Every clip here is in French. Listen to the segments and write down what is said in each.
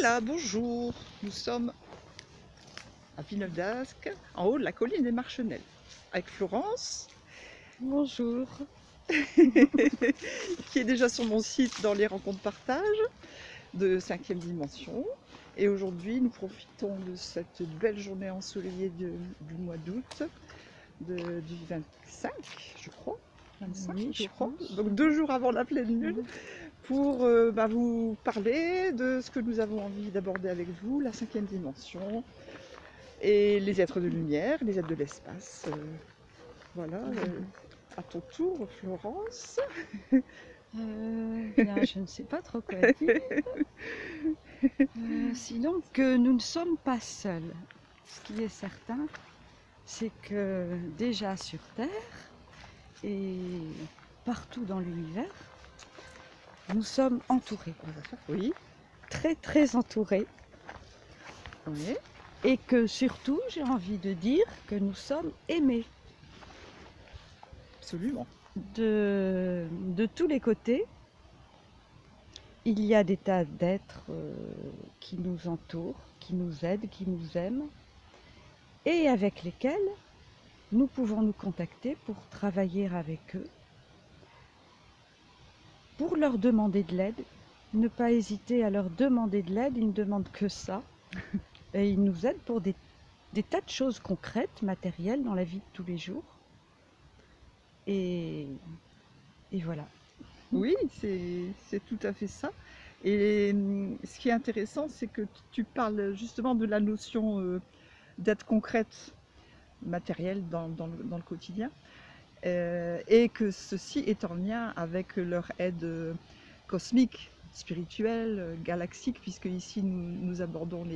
Voilà, bonjour. Nous sommes à Villeneuve d'Ascq, en haut de la colline des Marchenelles, avec Florence, Bonjour. qui est déjà sur mon site dans les rencontres partage de 5e dimension. Et aujourd'hui, nous profitons de cette belle journée ensoleillée du mois d'août, du 25, je crois. 25, Oui, je je crois. pense. Donc 2 jours avant la pleine lune, Ouais. pour vous parler de ce que nous avons envie d'aborder avec vous, la 5e dimension, et les êtres de lumière, les êtres de l'espace. Voilà, à ton tour, Florence. Bien, je ne sais pas trop quoi dire. Sinon que nous ne sommes pas seuls. Ce qui est certain, c'est que déjà sur Terre et partout dans l'univers, nous sommes entourés, Oui, très très entourés, oui, et que surtout, j'ai envie de dire que nous sommes aimés absolument. de tous les côtés. Il y a des tas d'êtres qui nous entourent, qui nous aident, qui nous aiment, et avec lesquels nous pouvons nous contacter pour travailler avec eux, pour leur demander de l'aide. Ne pas hésiter à leur demander de l'aide, ils ne demandent que ça. Et ils nous aident pour des tas de choses concrètes, matérielles dans la vie de tous les jours. Et voilà. Oui, c'est tout à fait ça. Et ce qui est intéressant, c'est que tu parles justement de la notion d'aide concrète, matérielle dans le quotidien, et que ceci est en lien avec leur aide cosmique, spirituelle, galaxique, puisque ici nous abordons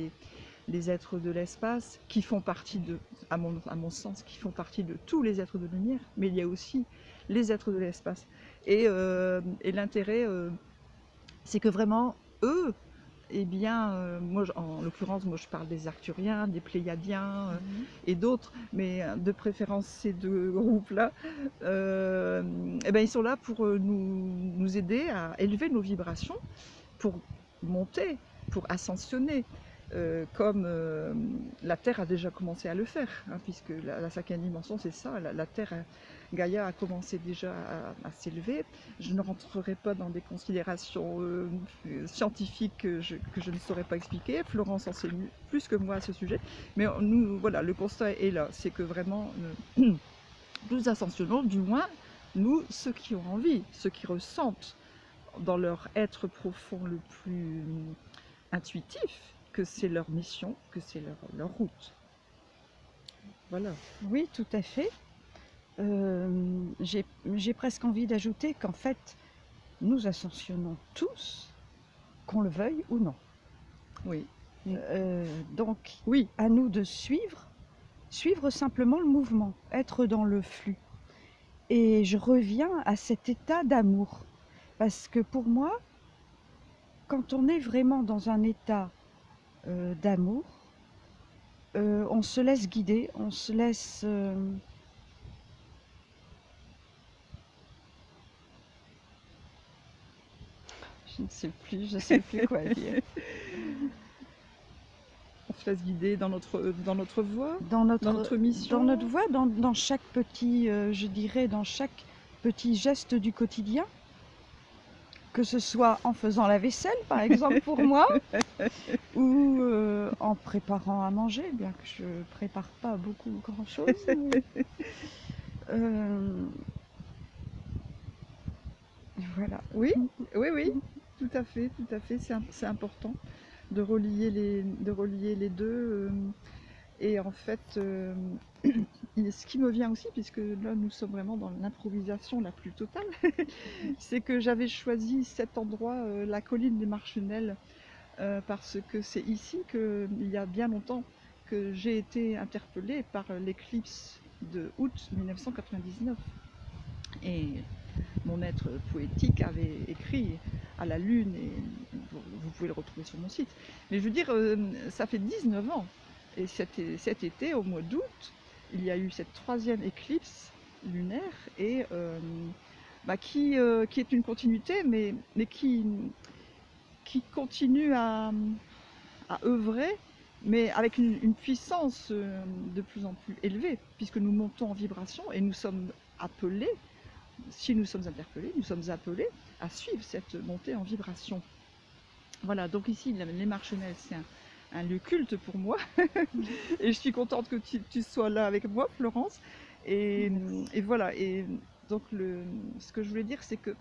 les êtres de l'espace qui font partie à mon sens, qui font partie de tous les êtres de lumière, mais il y a aussi les êtres de l'espace. Et l'intérêt, c'est que vraiment, eux, eh bien, moi, en l'occurrence, moi je parle des Arcturiens, des Pléiadiens et d'autres, mais de préférence ces deux groupes-là, eh ben, ils sont là pour nous aider à élever nos vibrations, pour monter, pour ascensionner, comme la Terre a déjà commencé à le faire, hein, puisque la 5e dimension, c'est ça, la Terre, Gaïa a commencé déjà à s'élever. Je ne rentrerai pas dans des considérations scientifiques que je ne saurais pas expliquer. Florence en sait plus que moi à ce sujet, mais nous, voilà, le constat est là, c'est que vraiment, nous ascensionnons, du moins, nous, ceux qui ont envie, ceux qui ressentent dans leur être profond le plus intuitif, que c'est leur mission, que c'est leur route. Voilà. Oui, tout à fait. J'ai presque envie d'ajouter qu'en fait, nous ascensionnons tous, qu'on le veuille ou non. Oui. Donc, Oui. à nous de suivre simplement le mouvement, être dans le flux. Et je reviens à cet état d'amour. Parce que pour moi, quand on est vraiment dans un état d'amour, on se laisse guider, on se laisse... je ne sais plus quoi dire. On se laisse guider dans notre voie, dans notre mission. Dans notre voie, dans chaque petit, je dirais, dans chaque petit geste du quotidien. Que ce soit en faisant la vaisselle, par exemple, pour moi, ou en préparant à manger, bien que je ne prépare pas beaucoup grand-chose. Mais, voilà. Oui, oui, oui, tout à fait, tout à fait. C'est important de relier les deux. Et en fait, ce qui me vient aussi, puisque là nous sommes vraiment dans l'improvisation la plus totale, c'est que j'avais choisi cet endroit, la colline des Marchenelles, parce que c'est ici qu'il y a bien longtemps que j'ai été interpellée par l'éclipse de août 1999. Et mon être poétique avait écrit à la lune, et vous pouvez le retrouver sur mon site. Mais je veux dire, ça fait 19 ans. Et cet été, au mois d'août, il y a eu cette 3e éclipse lunaire, et qui est une continuité, mais qui continue à œuvrer, mais avec une puissance de plus en plus élevée, puisque nous montons en vibration et nous sommes appelés, si nous sommes interpellés, nous sommes appelés à suivre cette montée en vibration. Voilà, donc ici, les Marchenelles, c'est un lieu culte pour moi. Et je suis contente que tu sois là avec moi, Florence. Et voilà, et donc ce que je voulais dire, c'est que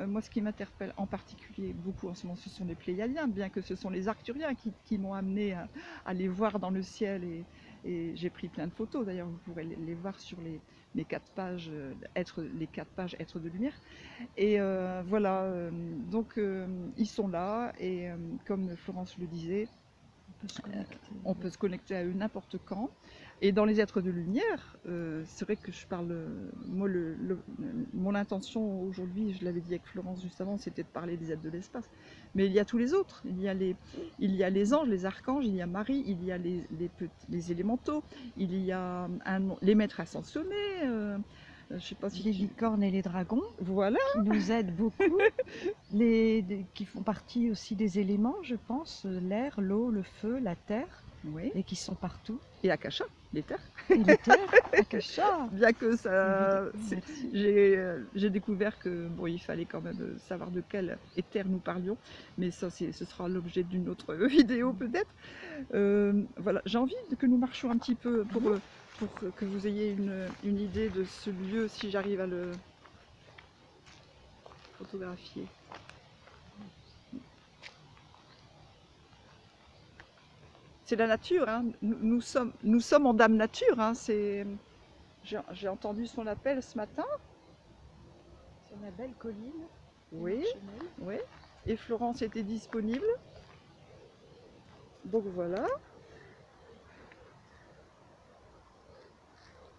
moi, ce qui m'interpelle en particulier beaucoup en ce moment, ce sont les Pléiadiens, bien que ce sont les Arcturiens qui m'ont amené à les voir dans le ciel. Et j'ai pris plein de photos, d'ailleurs, vous pourrez les voir sur mes 4 pages, les 4 pages Êtres de lumière. Et voilà, donc ils sont là, et comme Florence le disait, on peut se connecter à eux n'importe quand. Et dans les êtres de lumière, c'est vrai que je parle, moi, mon intention aujourd'hui, je l'avais dit avec Florence juste avant, c'était de parler des êtres de l'espace. Mais il y a tous les autres, il y a les anges, les archanges, il y a Marie, il y a les élémentaux, il y a les maîtres ascensionnés, je sais pas si les licornes et les dragons, voilà, qui nous aident beaucoup, qui font partie aussi des éléments, je pense, l'air, l'eau, le feu, la terre, oui. Et qui sont partout. Et Akasha, les terres. Et les terres, Akasha. Bien que ça, j'ai découvert que bon, il fallait quand même savoir de quel éther nous parlions, mais ça, ce sera l'objet d'une autre vidéo peut-être. Voilà, j'ai envie que nous marchions un petit peu pour que vous ayez une idée de ce lieu, si j'arrive à le photographier. C'est la nature, hein. Nous sommes en dame nature. Hein. J'ai entendu son appel ce matin. Sur ma belle colline. Oui, oui. Et Florence était disponible. Donc voilà.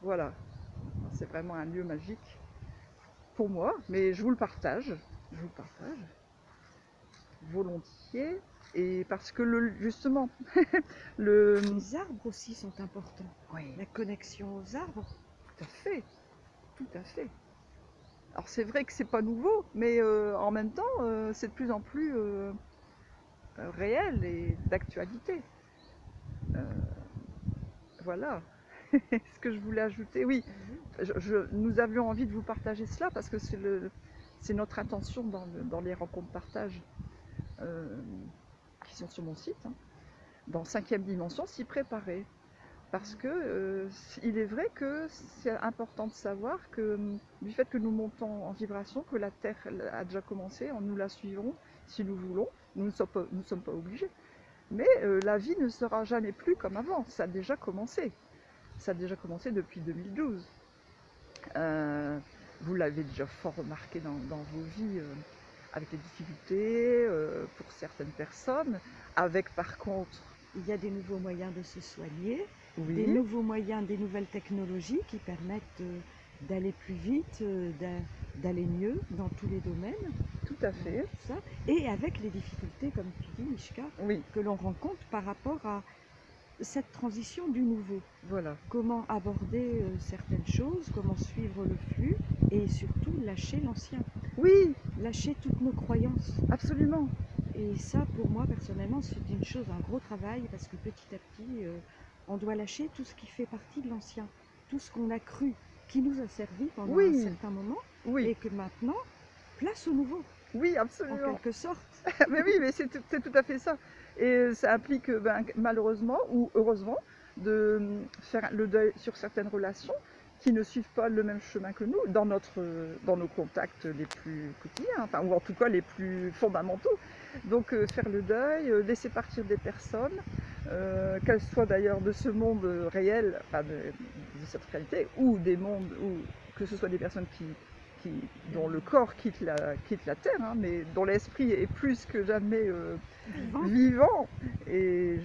Voilà. C'est vraiment un lieu magique pour moi, mais je vous le partage. Je vous le partage volontiers. Et parce que justement, les arbres aussi sont importants. Oui. La connexion aux arbres. Tout à fait, tout à fait. Alors c'est vrai que c'est pas nouveau, mais en même temps, c'est de plus en plus réel et d'actualité. Voilà. Ce que je voulais ajouter, oui, nous avions envie de vous partager cela parce que c'est notre intention dans les rencontres partage qui sont sur mon site, hein, dans 5e dimension, s'y préparer. Parce que il est vrai que c'est important de savoir que du fait que nous montons en vibration, que la Terre a déjà commencé, nous la suivrons si nous voulons, nous ne sommes pas obligés. Mais la vie ne sera jamais plus comme avant, ça a déjà commencé. Ça a déjà commencé depuis 2012. Vous l'avez déjà fort remarqué dans vos vies, avec les difficultés pour certaines personnes, avec par contre... Il y a des nouveaux moyens de se soigner, oui. Des nouveaux moyens, des nouvelles technologies qui permettent d'aller plus vite, d'aller mieux dans tous les domaines. Tout à fait. Ça. Et avec les difficultés, comme tu dis, Mishka, oui. que l'on rencontre par rapport à cette transition du nouveau. Voilà. Comment aborder certaines choses, comment suivre le flux et surtout lâcher l'ancien. Oui. Lâcher toutes nos croyances. Absolument. Et ça, pour moi, personnellement, c'est une chose, un gros travail, parce que petit à petit, on doit lâcher tout ce qui fait partie de l'ancien, tout ce qu'on a cru, qui nous a servi pendant un certain moment, et que maintenant, place au nouveau. Oui, absolument. En quelque sorte. Mais oui, mais c'est tout à fait ça. Et ça implique, malheureusement ou heureusement, de faire le deuil sur certaines relations qui ne suivent pas le même chemin que nous dans nos contacts les plus quotidiens, enfin, ou en tout cas les plus fondamentaux. Donc faire le deuil, laisser partir des personnes, qu'elles soient d'ailleurs de ce monde réel, enfin de cette réalité, ou des mondes, ou que ce soit des personnes dont le corps quitte la terre, hein, mais dont l'esprit est plus que jamais vivant. Et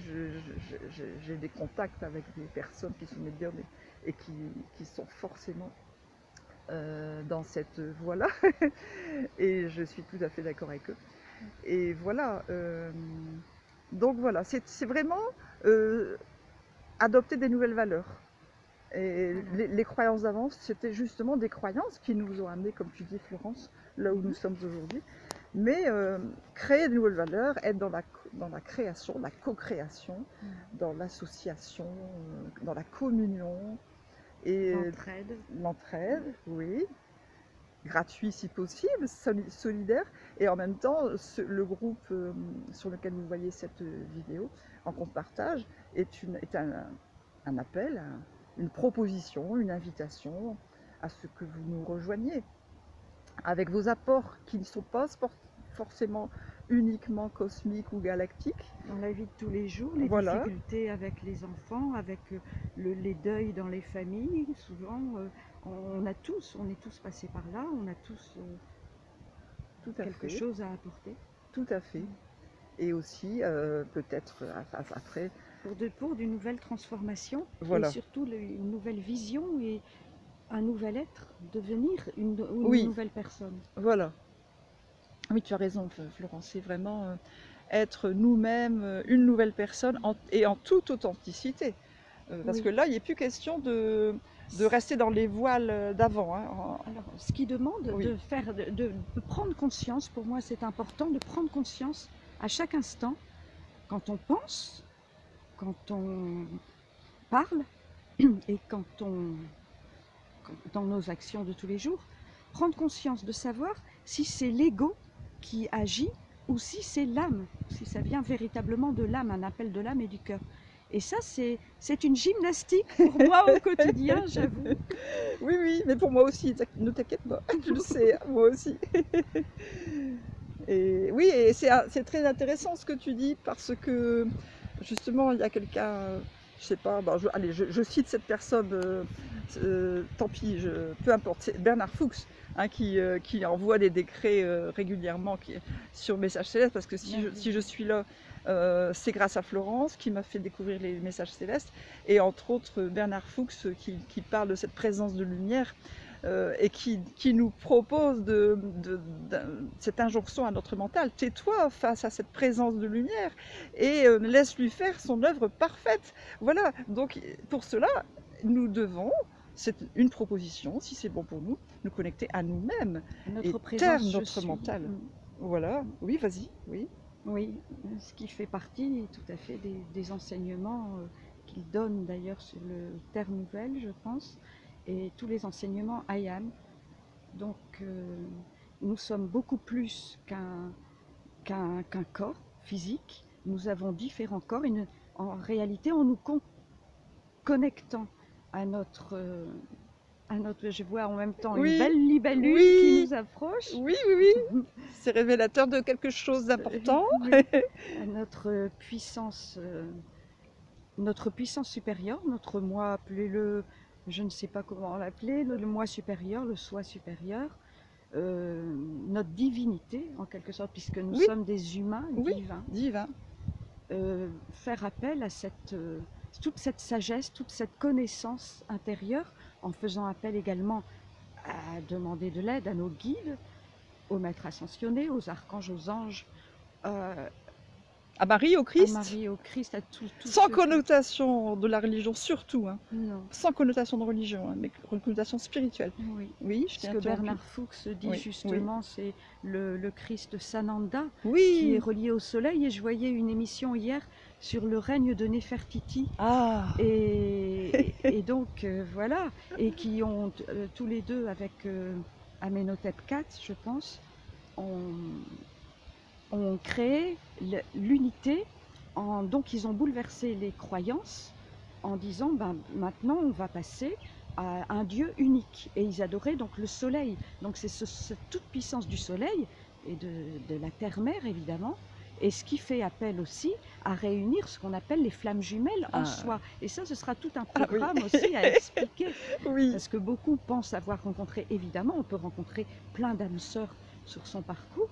j'ai des contacts avec des personnes qui sont médiums et qui sont forcément dans cette voie-là. Et je suis tout à fait d'accord avec eux. Et voilà. Donc voilà, c'est vraiment adopter des nouvelles valeurs. Et les croyances d'avance, c'était justement des croyances qui nous ont amenés, comme tu dis Florence, là où nous sommes aujourd'hui. Mais créer de nouvelles valeurs, être dans la création, la co-création, dans l'association, dans la communion et l'entraide, oui, gratuit si possible, solidaire, et en même temps, le groupe sur lequel vous voyez cette vidéo en compte partage est un appel, une proposition, une invitation à ce que vous nous rejoigniez avec vos apports qui ne sont pas forcément uniquement cosmiques ou galactiques. Dans la vie de tous les jours, les difficultés avec les enfants, avec les deuils dans les familles, souvent on est tous passés par là, on a tous quelque chose à apporter. Tout à fait. Et aussi peut-être après... Pour d'une nouvelle transformation, voilà. Et surtout une nouvelle vision et un nouvel être, devenir une nouvelle personne. Voilà. Oui, tu as raison, Florence, c'est vraiment être nous-mêmes une nouvelle personne et en toute authenticité. Parce que là, il n'est plus question de rester dans les voiles d'avant. Hein. Alors, ce qui demande de prendre conscience, pour moi c'est important de prendre conscience à chaque instant, quand on pense, quand on parle et dans nos actions de tous les jours, prendre conscience de savoir si c'est l'ego qui agit ou si c'est l'âme, si ça vient véritablement de l'âme, un appel de l'âme et du cœur. Et ça, c'est une gymnastique pour moi au quotidien, j'avoue. Oui, oui, mais pour moi aussi, ne t'inquiète pas, tu le sais, moi aussi. Et oui, et c'est très intéressant ce que tu dis, parce que justement, il y a quelqu'un, je sais pas, bon, allez, je cite cette personne, tant pis, peu importe, c'est Bernard Fuchs, hein, qui envoie des décrets régulièrement sur Message Céleste, parce que si je suis là, c'est grâce à Florence qui m'a fait découvrir les messages célestes, et entre autres Bernard Fuchs qui parle de cette présence de lumière et qui nous propose cette injonction à notre mental. Tais-toi face à cette présence de lumière et laisse-lui faire son œuvre parfaite. Voilà, donc pour cela, nous devons, c'est une proposition, si c'est bon pour nous connecter à nous-mêmes et taire notre mental. Voilà, oui, vas-y, oui. Oui, ce qui fait partie tout à fait des enseignements qu'il donne d'ailleurs sur le Terre Nouvelle, je pense, et tous les enseignements I Am. Donc nous sommes beaucoup plus qu'un corps physique, nous avons différents corps et en réalité en nous connectant à notre... je vois en même temps une belle libellule qui nous approche. Oui, oui, oui. C'est révélateur de quelque chose d'important. À notre puissance supérieure, notre moi, appelez-le, je ne sais pas comment l'appeler, le moi supérieur, le soi supérieur, notre divinité en quelque sorte, puisque nous sommes des humains divins. Faire appel à toute cette sagesse, toute cette connaissance intérieure, en faisant appel également à demander de l'aide à nos guides, aux maîtres ascensionnés, aux archanges, aux anges, à Marie, au Christ. À Marie, au Christ, à tout sans connotation de la religion, surtout. Hein. Non. Sans connotation de religion, hein, mais connotation spirituelle. Oui, oui, ce que Bernard Fuchs dit justement, c'est le Christ Sananda qui est relié au soleil. Et je voyais une émission hier sur le règne de Néfertiti. Ah. Et donc, voilà. Et qui ont tous les deux, avec Amenhotep IV, je pense, ont créé l'unité, donc ils ont bouleversé les croyances en disant maintenant on va passer à un Dieu unique, et ils adoraient donc le soleil, donc c'est cette toute puissance du soleil et de la terre-mère évidemment, et ce qui fait appel aussi à réunir ce qu'on appelle les flammes jumelles en soi, et ça ce sera tout un programme aussi à expliquer, parce que beaucoup pensent avoir rencontré, évidemment on peut rencontrer plein d'âmes sœurs sur son parcours.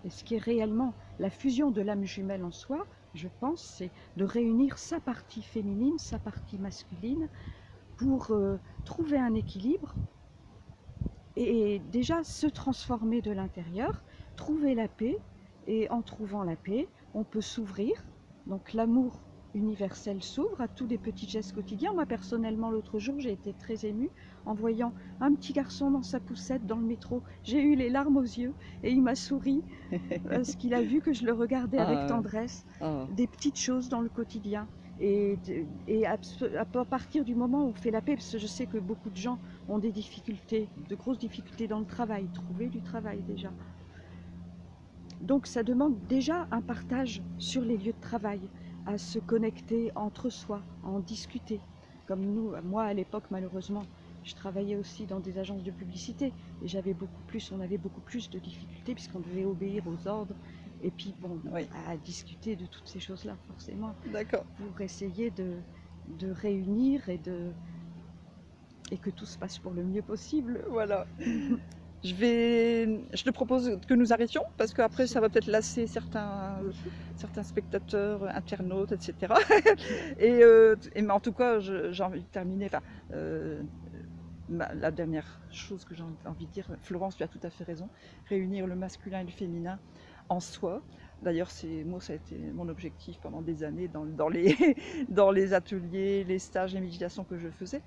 Et ce qui est réellement la fusion de l'âme jumelle en soi, je pense, c'est de réunir sa partie féminine, sa partie masculine, pour trouver un équilibre et déjà se transformer de l'intérieur, trouver la paix, et en trouvant la paix, on peut s'ouvrir. Donc l'amour universel s'ouvre à tous les petits gestes quotidiens. Moi personnellement l'autre jour j'ai été très émue en voyant un petit garçon dans sa poussette dans le métro. J'ai eu les larmes aux yeux et il m'a souri parce qu'il a vu que je le regardais avec Ah, tendresse. ah, Des petites choses dans le quotidien. Et à partir du moment où on fait la paix, parce que je sais que beaucoup de gens ont des difficultés, de grosses difficultés dans le travail, trouver du travail déjà. Donc ça demande déjà un partage sur les lieux de travail, à se connecter entre soi, à en discuter. Comme nous, moi à l'époque malheureusement, je travaillais aussi dans des agences de publicité et on avait beaucoup plus de difficultés puisqu'on devait obéir aux ordres et puis bon, oui, à discuter de toutes ces choses-là forcément d'accord. pour essayer de réunir et que tout se passe pour le mieux possible. Voilà. Je te propose que nous arrêtions parce qu'après ça va peut-être lasser certains spectateurs, internautes, etc. Mais en tout cas, j'ai envie de terminer. Enfin, la dernière chose que j'ai envie de dire, Florence, tu as tout à fait raison, réunir le masculin et le féminin en soi. D'ailleurs, moi, ça a été mon objectif pendant des années dans les ateliers, les stages, les méditations que je faisais,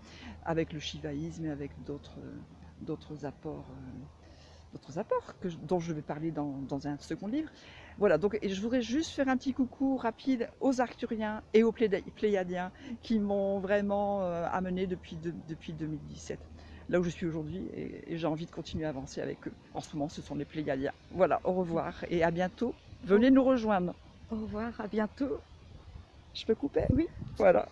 avec le shivaïsme et avec d'autres apports, dont je vais parler dans un second livre. Voilà, donc et je voudrais juste faire un petit coucou rapide aux Arcturiens et aux Pléiadiens qui m'ont vraiment amené depuis 2017, là où je suis aujourd'hui, et j'ai envie de continuer à avancer avec eux. En ce moment, ce sont les Pléiadiens. Voilà, au revoir et à bientôt. Venez nous rejoindre. Au revoir, à bientôt. Je peux couper? Oui. Voilà.